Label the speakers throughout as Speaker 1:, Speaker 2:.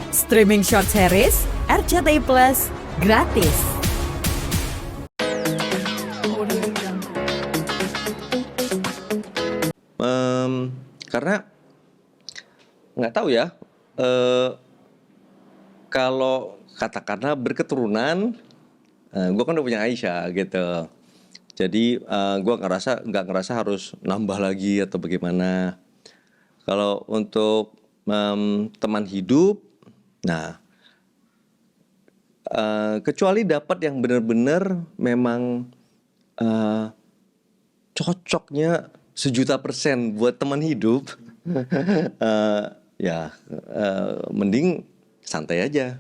Speaker 1: Streaming short series RCTI Plus gratis.
Speaker 2: Karena nggak tahu ya, kalau katakanlah berketurunan, gue kan udah punya Aisyah gitu. Jadi gue nggak ngerasa harus nambah lagi atau bagaimana. Kalau untuk teman hidup, nah kecuali dapat yang benar-benar memang cocoknya 1.000.000% buat teman hidup, ya mending santai aja.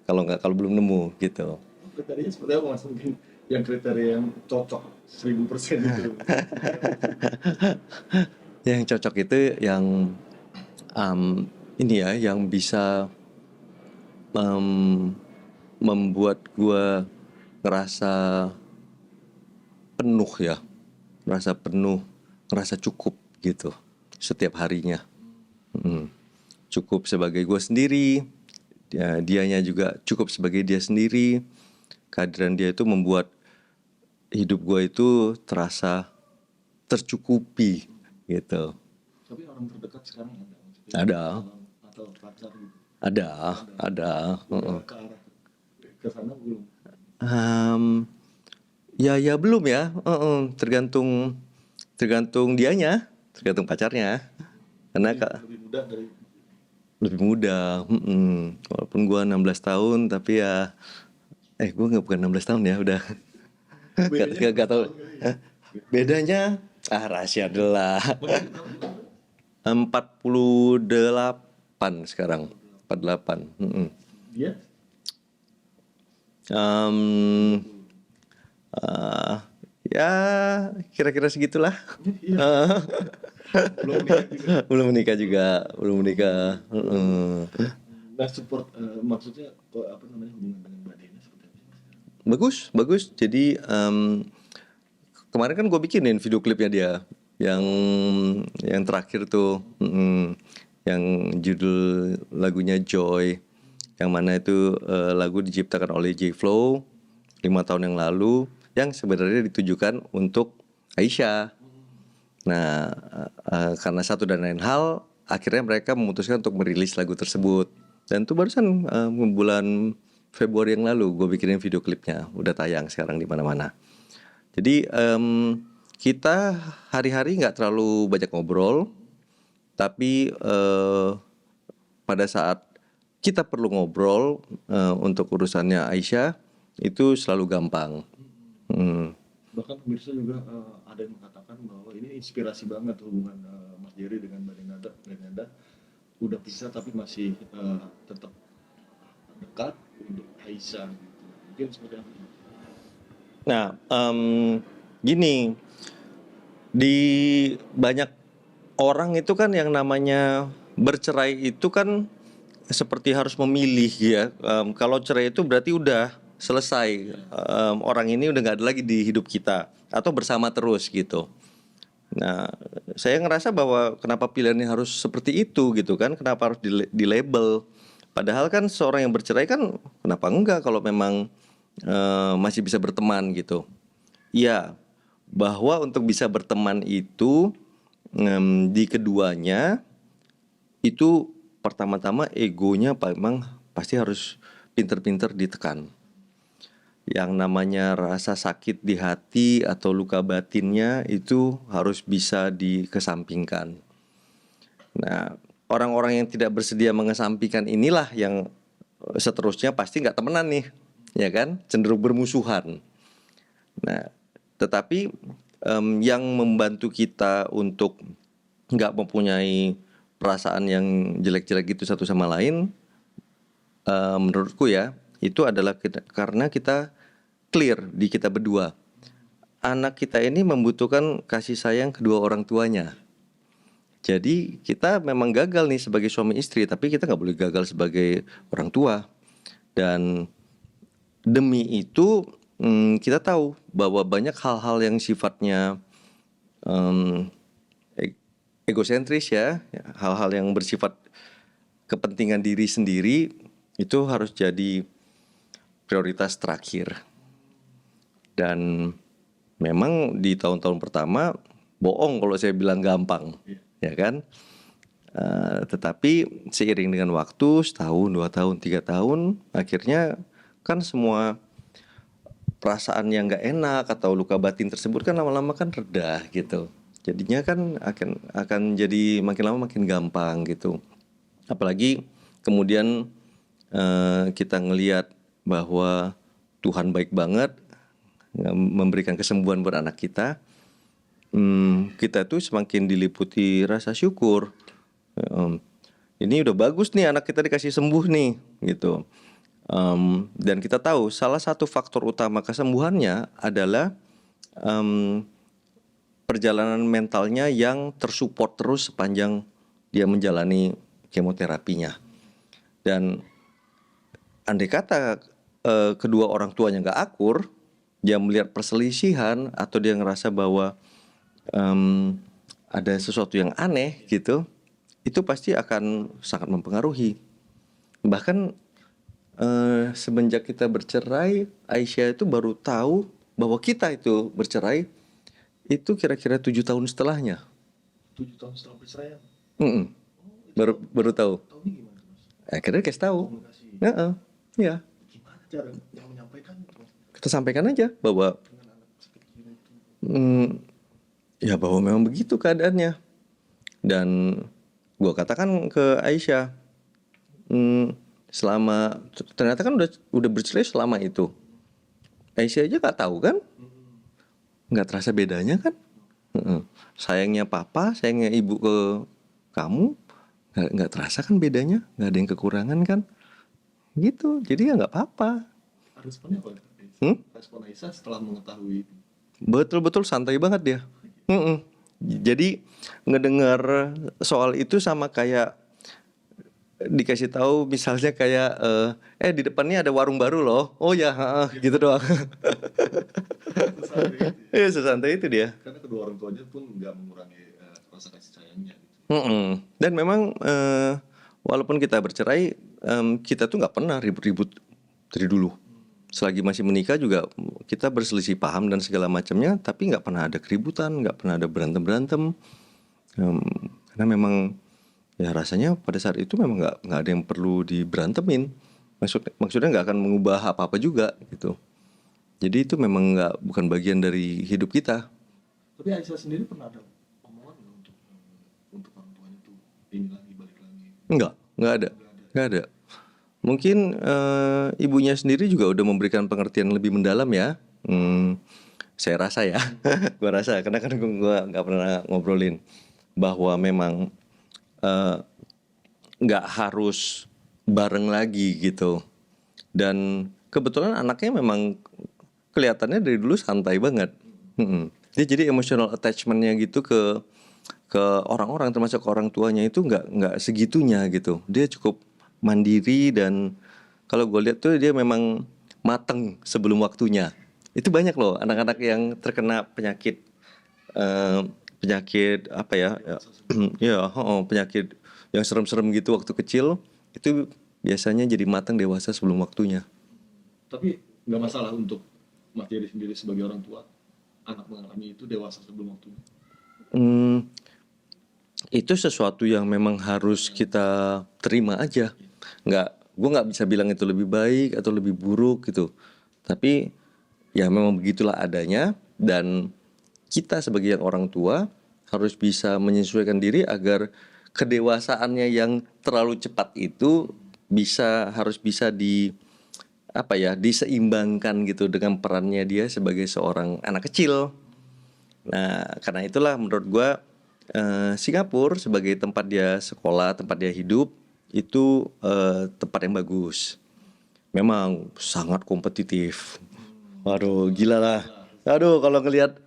Speaker 2: Kalau belum nemu gitu.
Speaker 3: Kriterianya seperti apa Mas? Mungkin yang kriteria yang cocok 1000% itu.
Speaker 2: Yang cocok itu yang ini ya, yang bisa membuat gue ngerasa penuh ya, ngerasa cukup gitu setiap harinya. Cukup sebagai gue sendiri, dianya juga cukup sebagai dia sendiri. Kehadiran dia itu membuat hidup gue itu terasa tercukupi gitu.
Speaker 3: Tapi orang terdekat sekarang ada maksudnya?
Speaker 2: Ada.
Speaker 3: Atau pacar gitu?
Speaker 2: Ada.
Speaker 3: Ke arah ke sana belum?
Speaker 2: Ya belum ya. Tergantung dianya, tergantung pacarnya. Karena
Speaker 3: Lebih muda dari
Speaker 2: lebih muda. Walaupun gue 16 tahun, tapi ya gue bukan 16 tahun ya, udah. Gak tahu. Bedanya rahasia adalah 48 sekarang. 48.
Speaker 3: dia?
Speaker 2: Ya kira-kira segitulah.
Speaker 3: Iya. Belum menikah juga.
Speaker 2: Belum menikah.
Speaker 3: Nah, support maksudnya kok apa namanya hubungan dengan Mbak Dena seperti apa sih, Mas?
Speaker 2: Bagus. Jadi kemarin kan gue bikinin video klipnya dia yang terakhir tuh, yang judul lagunya Joy, yang mana itu lagu diciptakan oleh J Flow 5 tahun yang lalu, yang sebenarnya ditujukan untuk Aisyah. Nah karena satu dan lain hal, akhirnya mereka memutuskan untuk merilis lagu tersebut. Dan itu barusan bulan Februari yang lalu gue bikinin video klipnya, udah tayang sekarang di mana-mana. Jadi kita hari-hari nggak terlalu banyak ngobrol, tapi pada saat kita perlu ngobrol untuk urusannya Aisyah, itu selalu gampang.
Speaker 3: Bahkan pemirsa juga ada yang mengatakan bahwa ini inspirasi banget hubungan Mas Jerry dengan Mbak Denada. Udah pisah tapi masih tetap dekat untuk Aisyah gitu. Mungkin seperti apa?
Speaker 2: Nah, gini, di banyak orang itu kan yang namanya bercerai itu kan seperti harus memilih ya. Kalau cerai itu berarti udah selesai. Orang ini udah nggak ada lagi di hidup kita atau bersama terus gitu. Nah, saya ngerasa bahwa kenapa pilihannya harus seperti itu gitu kan? Kenapa harus di label? Padahal kan seorang yang bercerai kan kenapa enggak kalau memang masih bisa berteman gitu. Iya, bahwa untuk bisa berteman itu di keduanya itu pertama-tama egonya memang pasti harus pinter-pinter ditekan. Yang namanya rasa sakit di hati atau luka batinnya itu harus bisa dikesampingkan. Nah, orang-orang yang tidak bersedia mengesampingkan inilah yang seterusnya pasti nggak temenan nih, ya kan? Cenderung bermusuhan. Nah, tetapi yang membantu kita untuk nggak mempunyai perasaan yang jelek-jelek gitu satu sama lain, menurutku ya, itu adalah karena kita clear di kita berdua. Anak kita ini membutuhkan kasih sayang kedua orang tuanya. Jadi kita memang gagal nih sebagai suami istri, tapi kita nggak boleh gagal sebagai orang tua. Dan demi itu kita tahu bahwa banyak hal-hal yang sifatnya egosentris ya, hal-hal yang bersifat kepentingan diri sendiri itu harus jadi prioritas terakhir. Dan memang di tahun-tahun pertama bohong kalau saya bilang gampang, ya kan? Tetapi seiring dengan waktu, setahun, 2 tahun, 3 tahun, akhirnya kan semua perasaan yang nggak enak atau luka batin tersebut kan lama-lama kan reda gitu. Jadinya kan akan jadi makin lama makin gampang gitu. Apalagi kemudian kita ngelihat bahwa Tuhan baik banget memberikan kesembuhan buat anak kita. Kita tuh semakin diliputi rasa syukur. Ini udah bagus nih, anak kita dikasih sembuh nih gitu. Dan kita tahu salah satu faktor utama kesembuhannya adalah perjalanan mentalnya yang tersupport terus sepanjang dia menjalani kemoterapinya. Dan andai kata kedua orang tuanya nggak akur, dia melihat perselisihan atau dia ngerasa bahwa ada sesuatu yang aneh gitu, itu pasti akan sangat mempengaruhi. Bahkan semenjak kita bercerai, Aisyah itu baru tahu bahwa kita itu bercerai itu kira-kira 7 tahun setelahnya.
Speaker 3: 7 tahun setelah perceraian.
Speaker 2: Baru tahu.
Speaker 3: Tahunya gimana, Mas?
Speaker 2: Akhirnya kasih tahu.
Speaker 3: Komunikasi.
Speaker 2: Iya.
Speaker 3: Gimana cara yang menyampaikan itu, Mas?
Speaker 2: Kita sampaikan aja bahwa
Speaker 3: Dengan anak sekecil itu.
Speaker 2: ya bahwa memang begitu keadaannya. Dan gua katakan ke Aisyah, selama ternyata kan udah bercerai selama itu. Aisyah aja nggak tahu kan, nggak terasa bedanya kan. Sayangnya papa, sayangnya ibu ke kamu, nggak terasa kan bedanya, nggak ada yang kekurangan kan, gitu. Jadi ya nggak apa-apa.
Speaker 3: Responnya apa? Respon Aisyah setelah mengetahui itu.
Speaker 2: Betul-betul santai banget dia. Jadi ngedengar soal itu sama kayak dikasih tahu misalnya kayak di depannya ada warung baru loh. Oh ya, gitu doang.
Speaker 3: Sesantai itu.
Speaker 2: Iya, sesantai itu dia.
Speaker 3: Karena kedua orang tuanya pun nggak mengurangi rasa kasih sayangnya gitu.
Speaker 2: Dan memang walaupun kita bercerai, kita tuh nggak pernah ribut-ribut dari dulu. Selagi masih menikah juga kita berselisih paham dan segala macamnya, tapi nggak pernah ada keributan, nggak pernah ada berantem. Karena memang ya rasanya pada saat itu memang nggak ada yang perlu diberantemin. Maksudnya nggak akan mengubah apa-apa juga gitu. Jadi itu memang bukan bagian dari hidup kita.
Speaker 3: Tapi Aisyah sendiri pernah ada omongan nggak untuk orang tuanya tuh ini lagi balik lagi?
Speaker 2: Nggak ada. Mungkin ibunya sendiri juga udah memberikan pengertian lebih mendalam ya. Saya rasa ya, gua rasa karena kan gua nggak pernah ngobrolin bahwa memang nggak harus bareng lagi gitu. Dan kebetulan anaknya memang kelihatannya dari dulu santai banget. Dia jadi emotional attachmentnya gitu ke orang-orang, termasuk orang tuanya itu nggak segitunya gitu. Dia cukup mandiri dan kalau gue lihat tuh dia memang mateng sebelum waktunya. Itu banyak loh anak-anak yang terkena penyakit apa ya? Penyakit yang serem-serem gitu waktu kecil itu biasanya jadi matang dewasa sebelum waktunya.
Speaker 3: Tapi nggak masalah untuk Mas Jerry sendiri sebagai orang tua, anak mengalami itu dewasa sebelum waktunya.
Speaker 2: Itu sesuatu yang memang harus kita terima aja. Gue nggak bisa bilang itu lebih baik atau lebih buruk gitu. Tapi ya memang begitulah adanya dan kita sebagai orang tua harus bisa menyesuaikan diri agar kedewasaannya yang terlalu cepat itu harus bisa diseimbangkan gitu dengan perannya dia sebagai seorang anak kecil. Nah, karena itulah menurut gue Singapura sebagai tempat dia sekolah, tempat dia hidup itu tempat yang bagus. Memang sangat kompetitif. Waduh, gila lah. Aduh, kalau ngelihat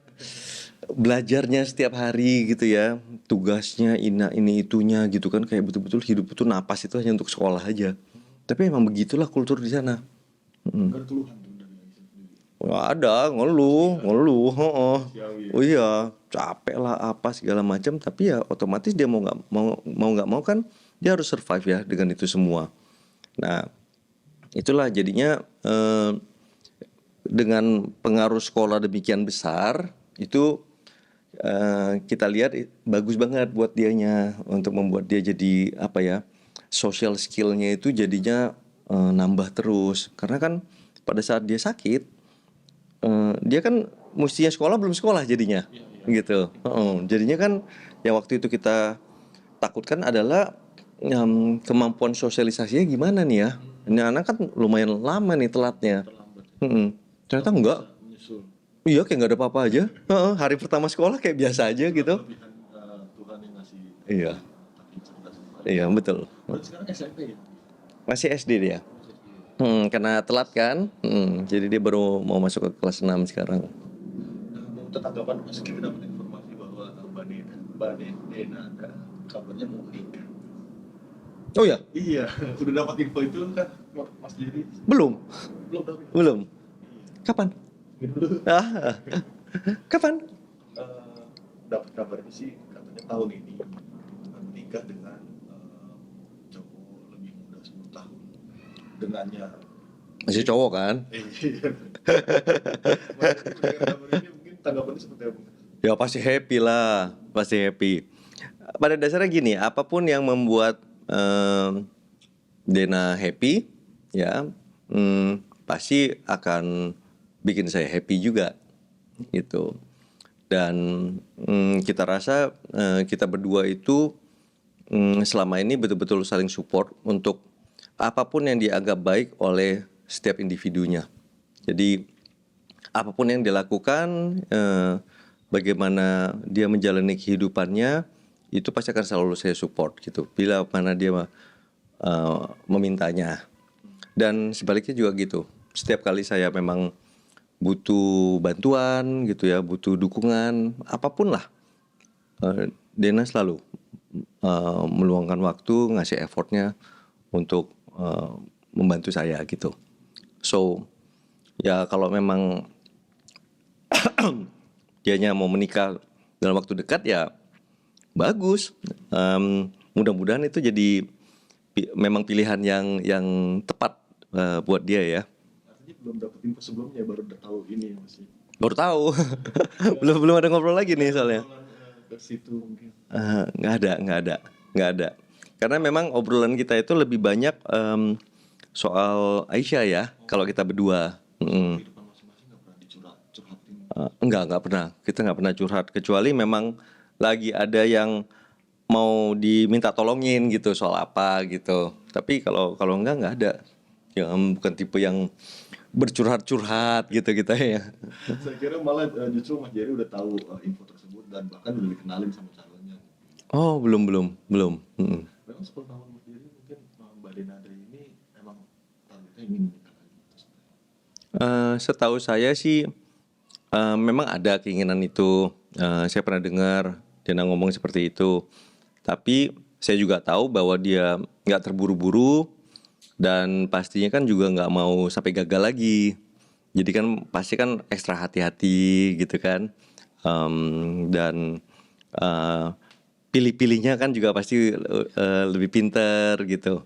Speaker 2: belajarnya setiap hari gitu ya, tugasnya ini itunya gitu kan, kayak betul-betul hidup itu napas itu hanya untuk sekolah aja. Tapi emang begitulah kultur di sana.
Speaker 3: Gak ada keluhan tuh dari Aisyah sendiri.
Speaker 2: Nggak ada, ngeluh. Oh iya, capek lah apa segala macam. Tapi ya otomatis dia mau nggak mau kan dia harus survive ya dengan itu semua. Nah, itulah jadinya dengan pengaruh sekolah demikian besar itu kita lihat bagus banget buat dianya untuk membuat dia jadi apa ya, social skillnya itu jadinya nambah terus karena kan pada saat dia sakit dia kan mestinya sekolah belum sekolah jadinya gitu. Jadinya kan yang waktu itu kita takutkan adalah kemampuan sosialisasinya gimana nih ya. Ini anak kan lumayan lama nih telatnya.
Speaker 3: terlambat ya.
Speaker 2: Ternyata enggak.
Speaker 3: Bisa menyusul.
Speaker 2: Iya kayak nggak ada apa-apa aja. Hari pertama sekolah kayak biasa aja gitu.
Speaker 3: Kelebihan Tuhan yang ngasih
Speaker 2: Iya,
Speaker 3: tapi cerdas.
Speaker 2: iya betul.
Speaker 3: Berarti sekarang SMP ya?
Speaker 2: Masih SD dia. Karena telat kan. Jadi dia baru mau masuk ke kelas 6 sekarang.
Speaker 3: Nah, mau tanggapan Mas, kita dapat informasi bahwa Mbak Dena kabarnya mau menikah.
Speaker 2: Oh ya,
Speaker 3: Iya, udah dapat info itu kan Mas Jerry?
Speaker 2: belum.
Speaker 3: Belum dapat.
Speaker 2: Belum. Kapan?
Speaker 3: Dulu
Speaker 2: Kapan?
Speaker 3: dapat kabarnya sih katanya tahun ini menikah dengan cowok lebih muda 10 tahun dengannya.
Speaker 2: Masih cowok kan?
Speaker 3: Iya. Kabar ini mungkin tanggapannya seperti apa?
Speaker 2: Ya pasti happy lah, pasti happy. Pada dasarnya gini, apapun yang membuat Dena happy, ya pasti akan bikin saya happy juga, gitu. Dan kita rasa kita berdua itu selama ini betul-betul saling support untuk apapun yang dianggap baik oleh setiap individunya. Jadi apapun yang dilakukan, bagaimana dia menjalani kehidupannya, itu pasti akan selalu saya support gitu. Bila mana dia memintanya. Dan sebaliknya juga gitu. Setiap kali saya memang butuh bantuan gitu ya, butuh dukungan, apapun lah, Dena selalu meluangkan waktu, ngasih effortnya untuk membantu saya gitu. So ya kalau memang dianya mau menikah dalam waktu dekat ya bagus. Mudah-mudahan itu jadi memang pilihan yang tepat buat dia ya.
Speaker 3: Artinya belum dapat info sebelumnya, baru udah tahu ini masih.
Speaker 2: Baru tahu. belum ada ngobrol lagi nih soalnya.
Speaker 3: Ke situ mungkin.
Speaker 2: Nggak ada. Karena memang obrolan kita itu lebih banyak soal Aisyah ya, kalau kita berdua.
Speaker 3: Kehidupan masing-masing nggak pernah curhatin.
Speaker 2: Nggak pernah. Kita nggak pernah curhat kecuali memang lagi ada yang mau diminta tolongin gitu soal apa gitu. Tapi kalau nggak ada. Yang bukan tipe yang bercurhat-curhat gitu kita ya.
Speaker 3: Saya kira malah justru Mas Jerry udah tahu info tersebut dan bahkan udah dikenalin sama calonnya.
Speaker 2: Oh belum.
Speaker 3: Memang 10 tahun Mas Jerry mungkin Mbak Denada ini emang targetnya ingin menikah lagi.
Speaker 2: Setahu saya sih memang ada keinginan itu. Saya pernah dengar dia ngomong seperti itu. Tapi saya juga tahu bahwa dia nggak terburu-buru dan pastinya kan juga nggak mau sampai gagal lagi. Jadi kan pasti kan ekstra hati-hati gitu kan. Dan pilih-pilihnya kan juga pasti lebih pinter gitu.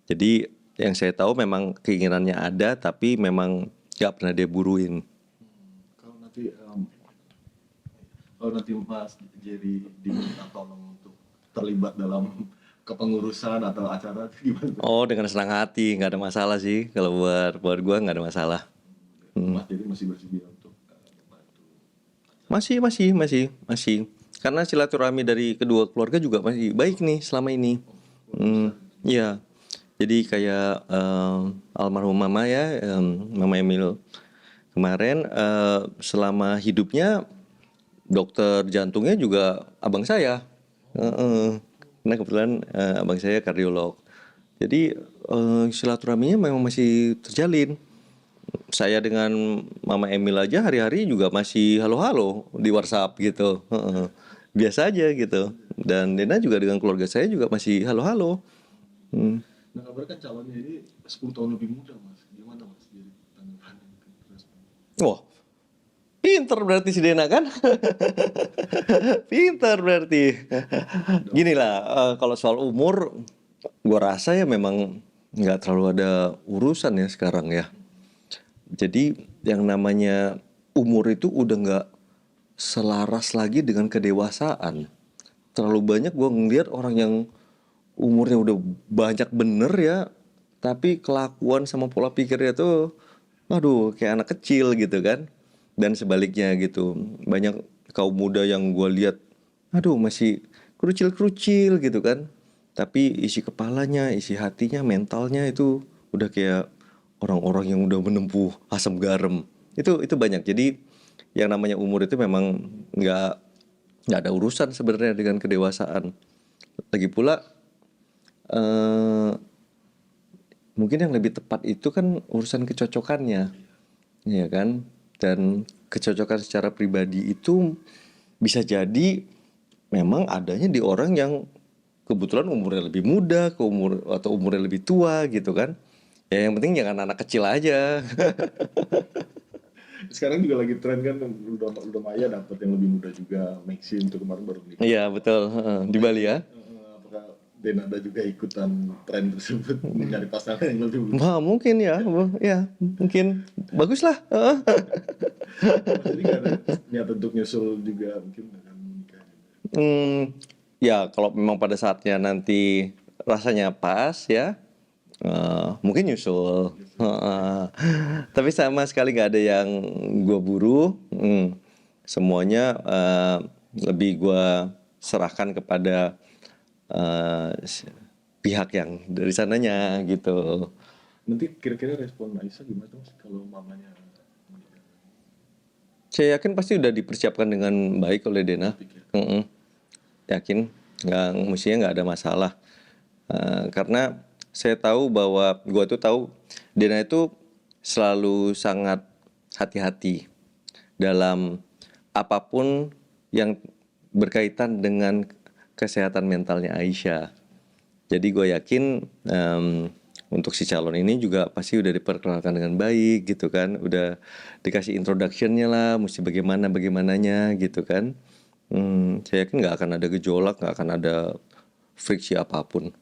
Speaker 2: Jadi yang saya tahu memang keinginannya ada tapi memang nggak pernah dia buruin.
Speaker 3: Kalau nanti Mas Jerry diminta tolong untuk terlibat dalam kepengurusan atau acara gimana?
Speaker 2: Oh dengan senang hati, nggak ada masalah sih. Kalau buat gue nggak ada masalah.
Speaker 3: Mas Jerry masih bersedia untuk membantu.
Speaker 2: Masih. Karena silaturahmi dari kedua keluarga juga masih baik nih selama ini. Iya. Jadi kayak almarhum mama ya, Mama Emil kemarin selama hidupnya dokter jantungnya juga abang saya. Nah kebetulan abang saya kardiolog. Jadi silaturahminya memang masih terjalin. Saya dengan Mama Emil aja hari-hari juga masih halo-halo di WhatsApp gitu. Biasa aja gitu. Dan Dena juga dengan keluarga saya juga masih halo-halo.
Speaker 3: Nah kabarnya kan calonnya ini 10 tahun lebih muda Mas. Gimana Mas Jerry tanggapannya?
Speaker 2: Wah, pinter berarti si Dena kan? Pinter berarti. Gini lah, kalau soal umur gua rasa ya memang nggak terlalu ada urusan ya sekarang ya. Jadi yang namanya umur itu udah nggak selaras lagi dengan kedewasaan. Terlalu banyak gue ngeliat orang yang umurnya udah banyak bener ya, tapi kelakuan sama pola pikirnya tuh, aduh kayak anak kecil gitu kan. Dan sebaliknya gitu, banyak kaum muda yang gue lihat, aduh masih kerucil-kerucil gitu kan. Tapi isi kepalanya, isi hatinya, mentalnya itu udah kayak orang-orang yang udah menempuh asam garam. Itu banyak. Jadi yang namanya umur itu memang nggak nggak ada urusan sebenarnya dengan kedewasaan. Lagi pula eh, mungkin yang lebih tepat itu kan urusan kecocokannya, ya kan? Dan kecocokan secara pribadi itu bisa jadi memang adanya di orang yang kebetulan umurnya lebih muda, atau umurnya lebih tua gitu kan. Ya yang penting jangan anak kecil aja.
Speaker 3: Sekarang juga lagi tren kan, udah Maya dapat yang lebih muda juga, Maxim itu kemarin baru nikah.
Speaker 2: Iya betul, di Bali ya.
Speaker 3: Apakah Denada juga ikutan tren tersebut mencari pasangan yang lebih muda?
Speaker 2: Wah, mungkin ya, ya mungkin bagus lah.
Speaker 3: Jadi nggak ada niat untuk nyusul juga mungkin dengan nikah juga.
Speaker 2: Ya kalau memang pada saatnya nanti rasanya pas ya, mungkin nyusul. Tapi sama sekali nggak ada yang gue buru. Semuanya lebih gue serahkan kepada pihak yang dari sananya gitu.
Speaker 3: Nanti kira-kira respon Aisyah gimana tuh Mas, kalau mamanya menikah?
Speaker 2: Saya yakin pasti udah dipersiapkan dengan baik oleh Dena. Mm-mm. Yakin, mestinya nggak ada masalah. Karena saya tahu bahwa gua tuh tahu Dena itu selalu sangat hati-hati dalam apapun yang berkaitan dengan kesehatan mentalnya Aisyah. Jadi gue yakin untuk si calon ini juga pasti udah diperkenalkan dengan baik gitu kan, udah dikasih introduction-nya lah, mesti bagaimananya gitu kan. Saya yakin nggak akan ada gejolak, nggak akan ada friksi apapun.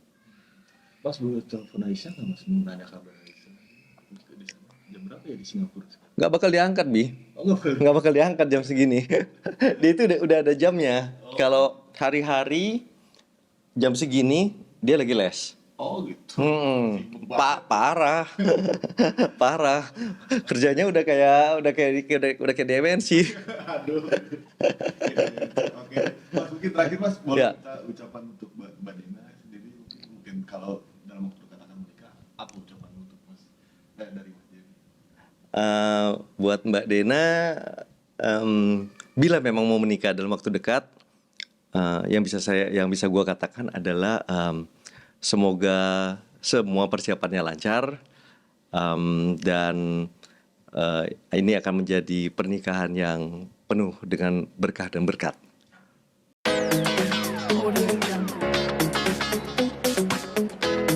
Speaker 3: Mas boleh telepon Aisyah nggak Mas, nanya kabar Aisyah? Aku juga di sana. Jam berapa ya di Singapura sekarang?
Speaker 2: Nggak bakal diangkat Bi,
Speaker 3: Oh nggak boleh.
Speaker 2: nggak bakal diangkat jam segini. Dia itu udah ada jamnya. Kalau hari-hari jam segini dia lagi les.
Speaker 3: Oh gitu.
Speaker 2: Parah, parah. Kerjanya udah kayak demensi.
Speaker 3: Aduh. Oke. Mas mungkin terakhir Mas boleh
Speaker 2: Ya.
Speaker 3: minta ucapan untuk Mbak Dena sendiri, mungkin kalau dalam waktu dekat akan menikah, apa ucapan untuk Mas dari Mas Jerry?
Speaker 2: Buat Mbak Dena, bila memang mau menikah dalam waktu dekat, yang bisa gua katakan adalah semoga semua persiapannya lancar, dan ini akan menjadi pernikahan yang penuh dengan berkah dan berkat.